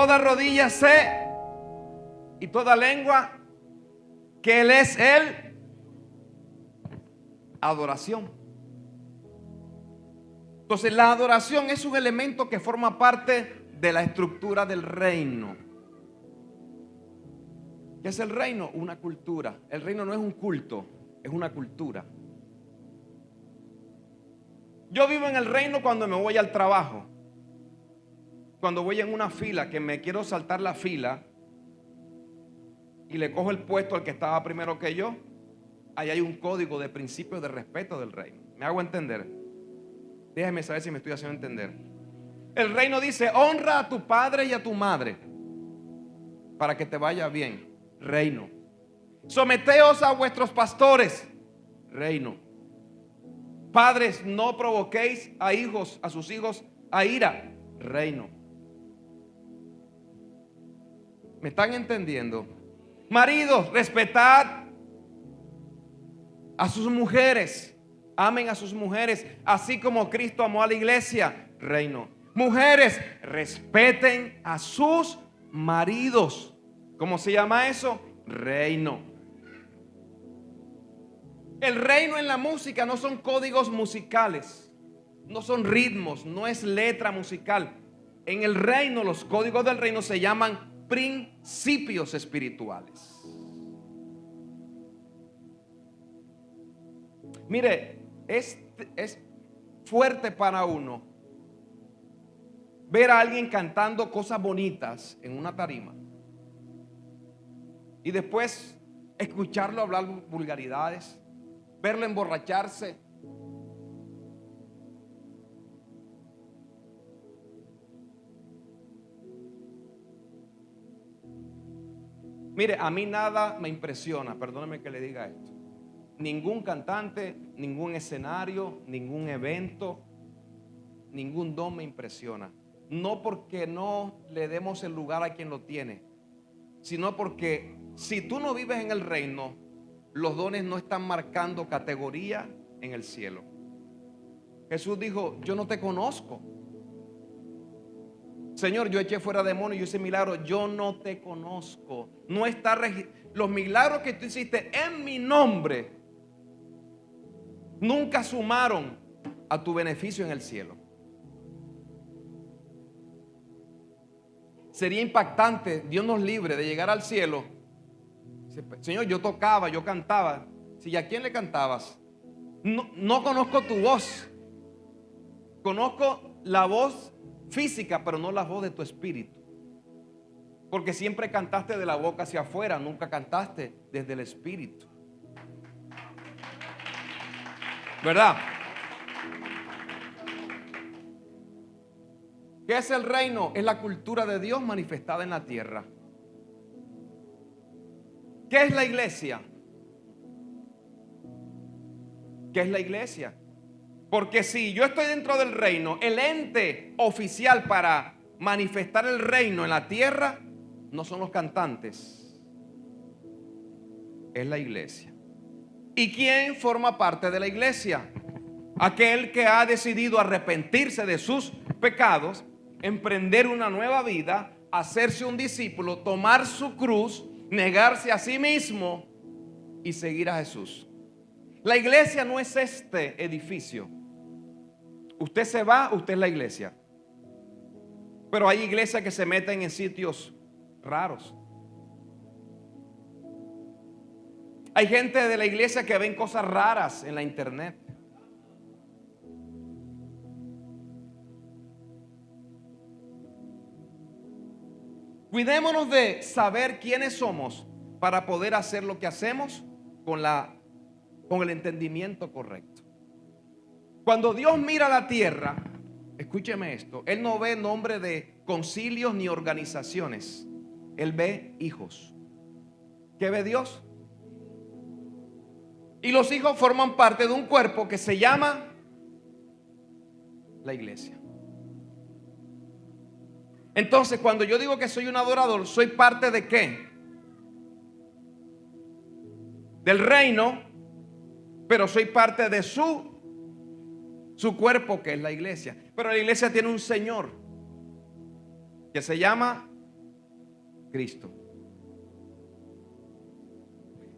toda rodilla sé y toda lengua que Él es el adoración. Entonces la adoración es un elemento que forma parte de la estructura del reino. ¿Qué es el reino? Una cultura. El reino no es un culto, es una cultura. Yo vivo en el reino cuando me voy al trabajo. Cuando voy en una fila, que me quiero saltar la fila y le cojo el puesto al que estaba primero que yo, ahí hay un código de principios de respeto del reino. ¿Me hago entender? Déjame saber si me estoy haciendo entender. El reino dice: honra a tu padre y a tu madre para que te vaya bien. Reino. Someteos a vuestros pastores. Reino. Padres, no provoquéis a sus hijos a ira. Reino. ¿Me están entendiendo? Maridos, respetad a sus mujeres. Amen a sus mujeres, así como Cristo amó a la iglesia. Reino. Mujeres, respeten a sus maridos. ¿Cómo se llama eso? Reino. El reino en la música no son códigos musicales, no son ritmos, no es letra musical. En el reino, los códigos del reino se llaman principios espirituales. Mire, es fuerte para uno ver a alguien cantando cosas bonitas en una tarima y después escucharlo hablar vulgaridades, verlo emborracharse. Mire, a mí nada me impresiona, perdóneme que le diga esto. Ningún cantante, ningún escenario, ningún evento, ningún don me impresiona. No porque no le demos el lugar a quien lo tiene, sino porque si tú no vives en el reino, los dones no están marcando categoría en el cielo. Jesús dijo: yo no te conozco. Señor, yo eché fuera demonios, yo hice milagros, yo no te conozco. No está los milagros que tú hiciste en mi nombre nunca sumaron a tu beneficio en el cielo. Sería impactante, Dios nos libre de llegar al cielo. Señor, yo tocaba, yo cantaba. Si, ¿a quién le cantabas? No conozco tu voz. Conozco la voz física, pero no la voz de tu espíritu. Porque siempre cantaste de la boca hacia afuera, nunca cantaste desde el espíritu. ¿Verdad? ¿Qué es el reino? Es la cultura de Dios manifestada en la tierra. ¿Qué es la iglesia? ¿Qué es la iglesia? Porque si yo estoy dentro del reino, el ente oficial para manifestar el reino en la tierra no son los cantantes, es la iglesia. ¿Y quién forma parte de la iglesia? Aquel que ha decidido arrepentirse de sus pecados, emprender una nueva vida, hacerse un discípulo, tomar su cruz, negarse a sí mismo y seguir a Jesús. La iglesia no es este edificio. Usted se va, usted es la iglesia. Pero hay iglesias que se meten en sitios raros. Hay gente de la iglesia que ven cosas raras en la internet. Cuidémonos de saber quiénes somos para poder hacer lo que hacemos con el entendimiento correcto. Cuando Dios mira la tierra, escúcheme esto, Él no ve nombre de concilios ni organizaciones. Él ve hijos. ¿Qué ve Dios? Y los hijos forman parte de un cuerpo que se llama la iglesia. Entonces, cuando yo digo que soy un adorador, ¿soy parte de qué? Del reino, pero soy parte de su cuerpo, que es la iglesia. Pero la iglesia tiene un Señor que se llama Cristo.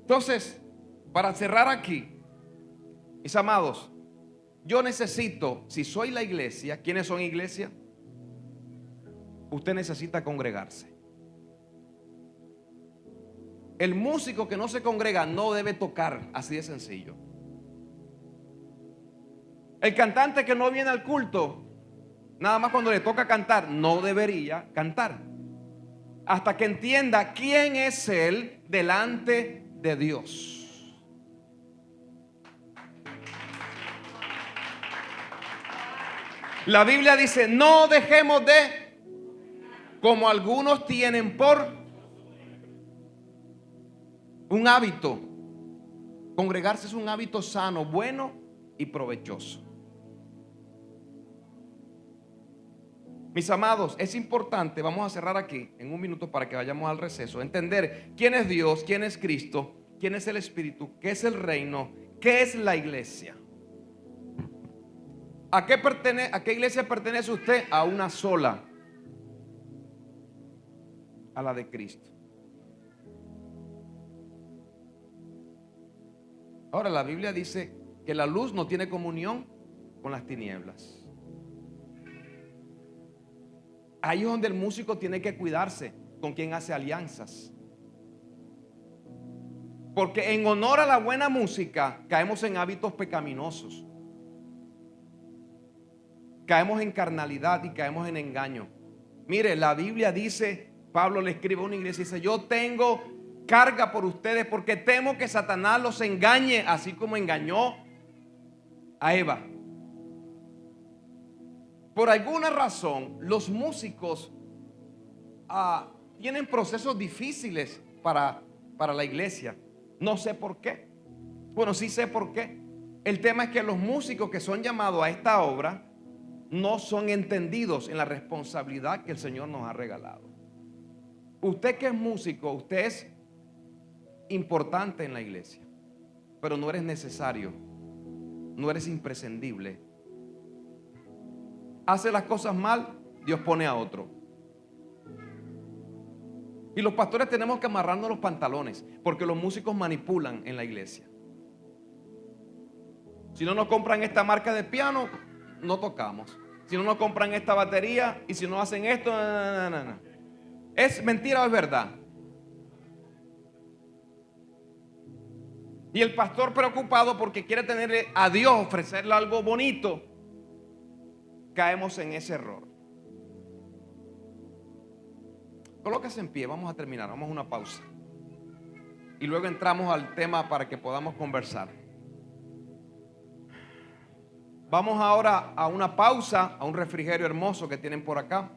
Entonces, para cerrar aquí, mis amados, yo necesito, si soy la iglesia, ¿quiénes son iglesia? Usted necesita congregarse. El músico que no se congrega no debe tocar, así de sencillo. El cantante que no viene al culto, nada más cuando le toca cantar, no debería cantar. Hasta que entienda quién es él delante de Dios. La Biblia dice, no dejemos de, como algunos tienen por un hábito. Congregarse es un hábito sano, bueno y provechoso. Mis amados, es importante, vamos a cerrar aquí en un minuto para que vayamos al receso, entender quién es Dios, quién es Cristo, quién es el Espíritu, qué es el reino, qué es la iglesia. ¿A qué iglesia pertenece usted? A una sola, a la de Cristo. Ahora la Biblia dice que la luz no tiene comunión con las tinieblas. Ahí es donde el músico tiene que cuidarse con quien hace alianzas. Porque en honor a la buena música caemos en hábitos pecaminosos. Caemos en carnalidad y caemos en engaño. Mire, la Biblia dice, Pablo le escribe a una iglesia y dice, yo tengo carga por ustedes porque temo que Satanás los engañe, así como engañó a Eva. Por alguna razón, los músicos tienen procesos difíciles para la iglesia. No sé por qué. Bueno, sí sé por qué. El tema es que los músicos que son llamados a esta obra no son entendidos en la responsabilidad que el Señor nos ha regalado. Usted que es músico, usted es importante en la iglesia, pero no eres necesario, no eres imprescindible. Hace las cosas mal, Dios pone a otro. Y los pastores tenemos que amarrarnos los pantalones, porque los músicos manipulan en la iglesia. Si no nos compran esta marca de piano, no tocamos. Si no nos compran esta batería y si no hacen esto, no. ¿Es mentira o es verdad? Y el pastor preocupado porque quiere tenerle a Dios, ofrecerle algo bonito, caemos en ese error. Colóquese en pie, vamos a terminar, vamos a una pausa. Y luego entramos al tema para que podamos conversar. Vamos ahora a una pausa, a un refrigerio hermoso que tienen por acá.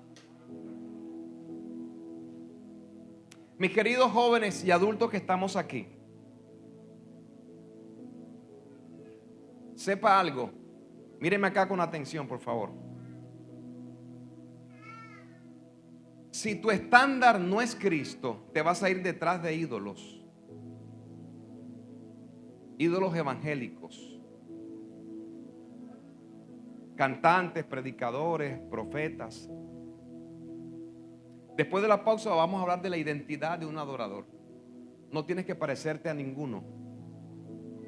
Mis queridos jóvenes y adultos que estamos aquí, sepa algo. Míreme acá con atención, por favor. Si tu estándar no es Cristo, te vas a ir detrás de ídolos. Ídolos evangélicos. Cantantes, predicadores, profetas. Después de la pausa vamos a hablar de la identidad de un adorador. No tienes que parecerte a ninguno.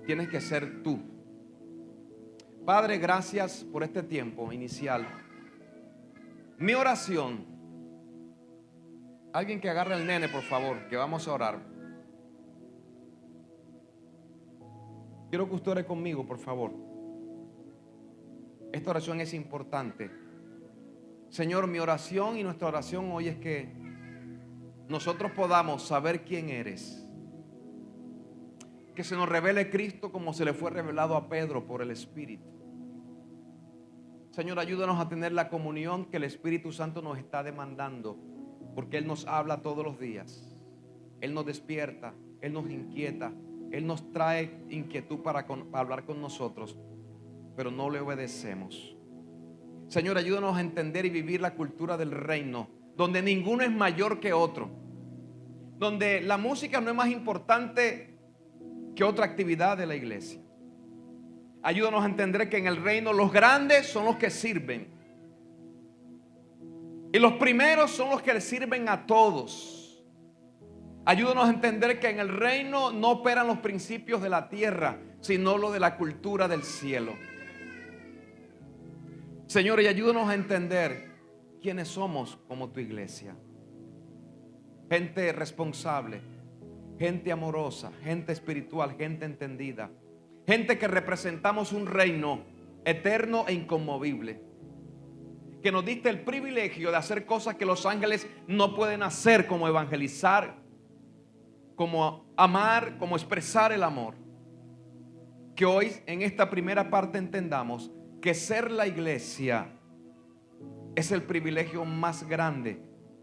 Tienes que ser tú. Padre, gracias por este tiempo inicial. Mi oración. Alguien que agarre al nene, por favor, que vamos a orar. Quiero que usted ore conmigo, por favor. Esta oración es importante. Señor, mi oración y nuestra oración hoy es que nosotros podamos saber quién eres. Que se nos revele Cristo como se le fue revelado a Pedro por el Espíritu. Señor, ayúdanos a tener la comunión que el Espíritu Santo nos está demandando, porque Él nos habla todos los días. Él nos despierta, Él nos inquieta, Él nos trae inquietud para hablar con nosotros, pero no le obedecemos. Señor, ayúdanos a entender y vivir la cultura del reino, donde ninguno es mayor que otro, donde la música no es más importante que otra actividad de la iglesia. Ayúdanos a entender que en el reino los grandes son los que sirven y los primeros son los que le sirven a todos. Ayúdanos a entender que en el reino no operan los principios de la tierra, sino lo de la cultura del cielo. Señor, y ayúdanos a entender quiénes somos como tu iglesia. Gente responsable, gente amorosa, gente espiritual, gente entendida, gente que representamos un reino eterno e inconmovible, que nos diste el privilegio de hacer cosas que los ángeles no pueden hacer, como evangelizar, como amar, como expresar el amor. Que hoy en esta primera parte entendamos que ser la iglesia es el privilegio más grande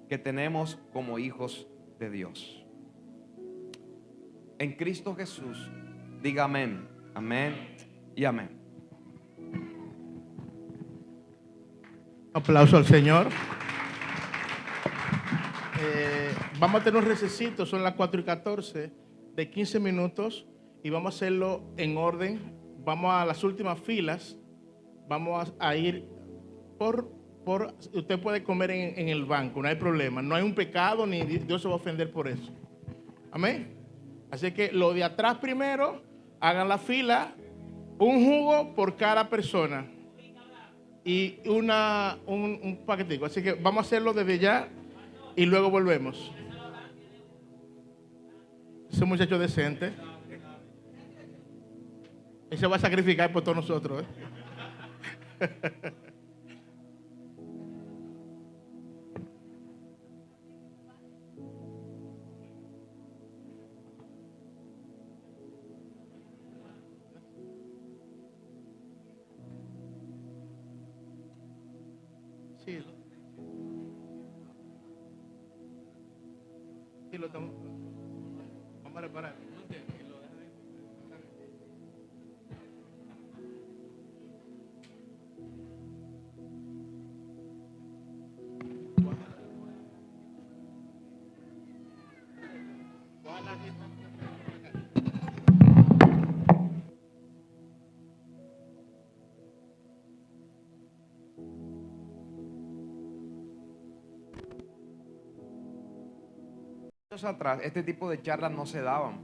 que tenemos como hijos de Dios. En Cristo Jesús, diga amén, amén y amén. Aplauso al Señor. Vamos a tener un recesito, son las 4:14, de 15 minutos, y vamos a hacerlo en orden. Vamos a las últimas filas. Vamos a ir por usted puede comer en el banco, no hay problema. No hay un pecado, ni Dios se va a ofender por eso. Amén. Así que lo de atrás primero, hagan la fila, un jugo por cada persona y un paquetico. Así que vamos a hacerlo desde ya y luego volvemos. Ese muchacho decente, él se va a sacrificar por todos nosotros, Sí, sí, lo estamos. Vamos a reparar. Años atrás, este tipo de charlas no se daban.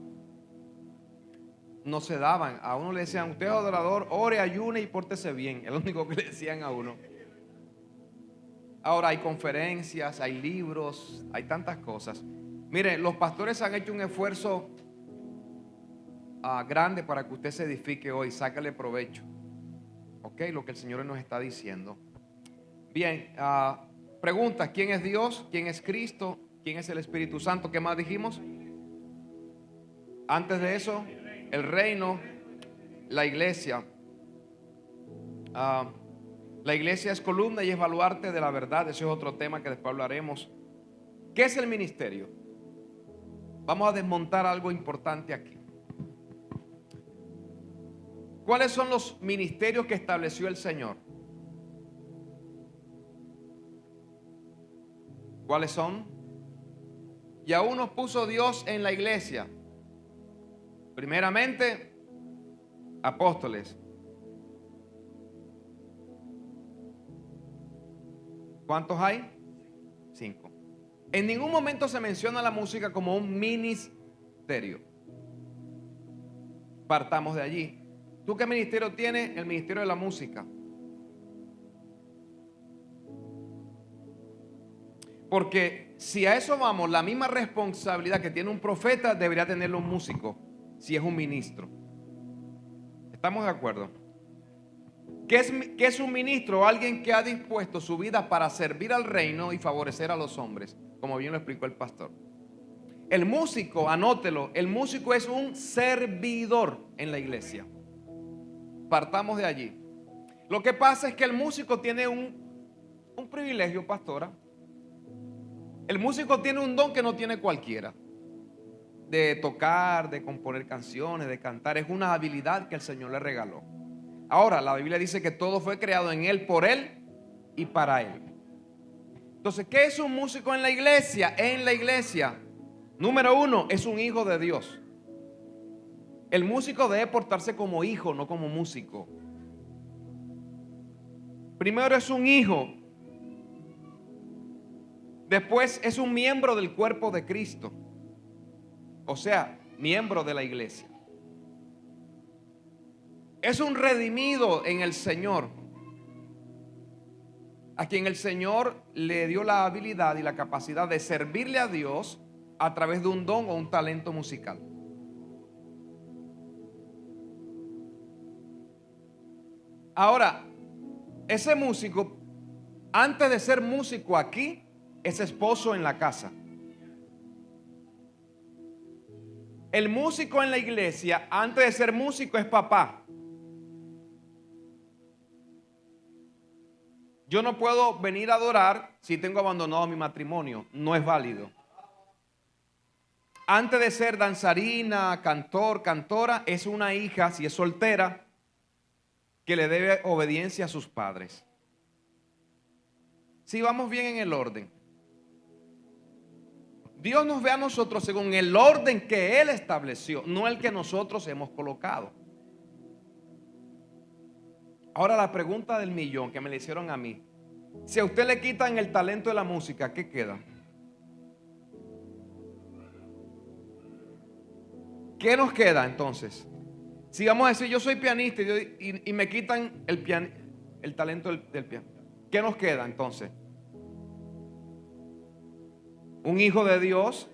No se daban. A uno le decían, usted es adorador, ore, ayune y pórtese bien. Es lo único que le decían a uno. Ahora hay conferencias, hay libros, hay tantas cosas. Mire, los pastores han hecho un esfuerzo grande para que usted se edifique hoy. Sácale provecho. Ok, lo que el Señor nos está diciendo. Bien, preguntas: ¿quién es Dios? ¿Quién es Cristo? ¿Quién es el Espíritu Santo? ¿Qué más dijimos? Antes de eso, el reino, la iglesia. La iglesia es columna y es baluarte de la verdad. Ese es otro tema que después hablaremos. ¿Qué es el ministerio? Vamos a desmontar algo importante aquí. ¿Cuáles son los ministerios que estableció el Señor? ¿Cuáles son? Y aún nos puso Dios en la iglesia. Primeramente, apóstoles. ¿Cuántos hay? 5. En ningún momento se menciona la música como un ministerio. Partamos de allí. ¿Tú qué ministerio tienes? El ministerio de la música. Porque si a eso vamos, la misma responsabilidad que tiene un profeta debería tenerlo un músico, si es un ministro. ¿Estamos de acuerdo? ¿Qué es un ministro? Alguien que ha dispuesto su vida para servir al reino y favorecer a los hombres, como bien lo explicó el pastor. El músico, anótelo, el músico es un servidor en la iglesia. Partamos de allí. Lo que pasa es que el músico tiene un privilegio, pastora. El músico tiene un don que no tiene cualquiera. De tocar, de componer canciones, de cantar. Es una habilidad que el Señor le regaló. Ahora, la Biblia dice que todo fue creado en Él, por Él y para Él. Entonces, ¿qué es un músico en la iglesia? En la iglesia, número 1, es un hijo de Dios. El músico debe portarse como hijo, no como músico. Primero es un hijo. Después es un miembro del cuerpo de Cristo. o sea, miembro de la iglesia. Es un redimido en el Señor, a quien el Señor le dio la habilidad y la capacidad de servirle a Dios a través de un don o un talento musical. Ahora, ese músico, antes de ser músico aquí, es esposo en la casa. El músico en la iglesia, antes de ser músico, es papá. Yo no puedo venir a adorar si tengo abandonado mi matrimonio. No es válido. Antes de ser danzarina, cantor, cantora, es una hija, si es soltera, que le debe obediencia a sus padres. Si vamos bien en el orden. Dios nos ve a nosotros según el orden que Él estableció, no el que nosotros hemos colocado. Ahora la pregunta del millón que me le hicieron a mí. Si a usted le quitan el talento de la música, ¿qué queda? ¿Qué nos queda entonces? Si vamos a decir yo soy pianista y me quitan el talento del piano, ¿qué nos queda entonces? Un hijo de Dios,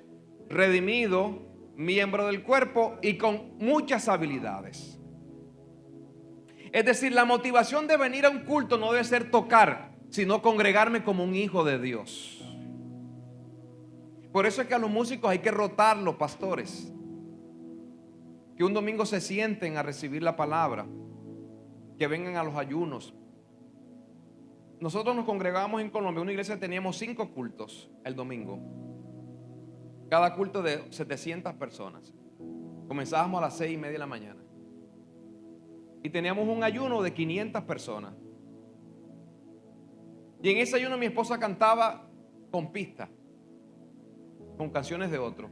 redimido, miembro del cuerpo y con muchas habilidades. Es decir, la motivación de venir a un culto no debe ser tocar, sino congregarme como un hijo de Dios. Por eso es que a los músicos hay que rotarlos, pastores. Que un domingo se sienten a recibir la palabra, que vengan a los ayunos. Nosotros nos congregamos en Colombia, una iglesia teníamos 5 cultos el domingo. Cada culto de 700 personas. Comenzábamos a las 6:30 de la mañana. Y teníamos un ayuno de 500 personas. Y en ese ayuno mi esposa cantaba con pista, con canciones de otro.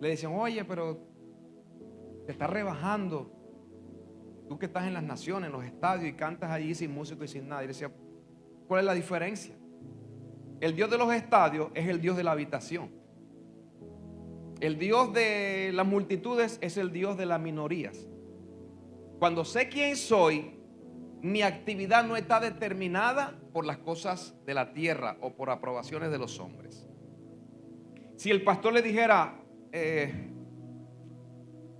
Le decían, oye, pero te estás rebajando. Tú que estás en las naciones, en los estadios y cantas allí sin músico y sin nada. Y le decía, ¿cuál es la diferencia? El Dios de los estadios es el Dios de la habitación. El Dios de las multitudes es el Dios de las minorías. Cuando sé quién soy, mi actividad no está determinada por las cosas de la tierra o por aprobaciones de los hombres. Si el pastor le dijera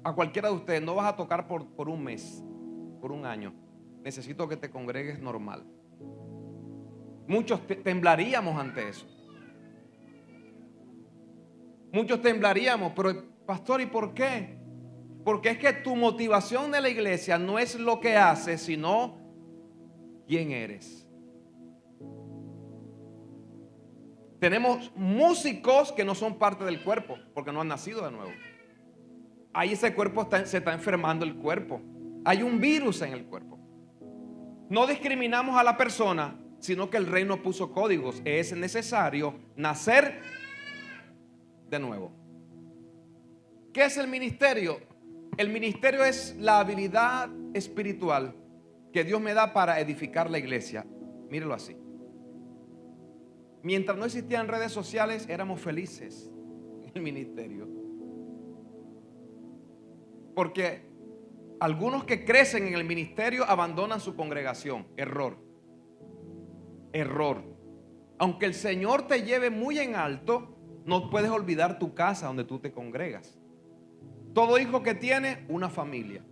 a cualquiera de ustedes, no vas a tocar por un mes, por un año, necesito que te congregues normal. Muchos temblaríamos ante eso. Muchos temblaríamos, pero pastor, ¿y por qué? Porque es que tu motivación de la iglesia no es lo que haces, sino quién eres. Tenemos músicos que no son parte del cuerpo porque no han nacido de nuevo. Ahí ese cuerpo se está enfermando el cuerpo. Hay un virus en el cuerpo. No discriminamos a la persona, sino que el reino puso códigos. Es necesario nacer de nuevo. ¿Qué es el ministerio? El ministerio es la habilidad espiritual que Dios me da para edificar la iglesia. Mírelo así. Mientras no existían redes sociales, éramos felices en el ministerio. Porque algunos que crecen en el ministerio abandonan su congregación. Error. Error. Aunque el Señor te lleve muy en alto, no puedes olvidar tu casa donde tú te congregas. Todo hijo que tiene una familia.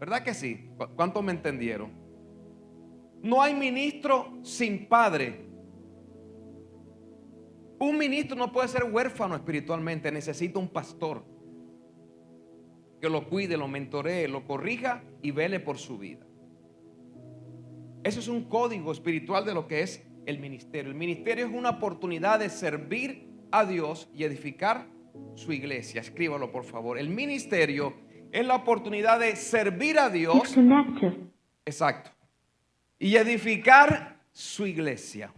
¿Verdad que sí? ¿Cuántos me entendieron? No hay ministro sin padre. Un ministro no puede ser huérfano espiritualmente. Necesita un pastor que lo cuide, lo mentoree, lo corrija y vele por su vida. Eso es un código espiritual de lo que es el ministerio. El ministerio es una oportunidad de servir a Dios y edificar su iglesia. Escríbalo, por favor. El ministerio es la oportunidad de servir a Dios. Exacto. Y edificar su iglesia.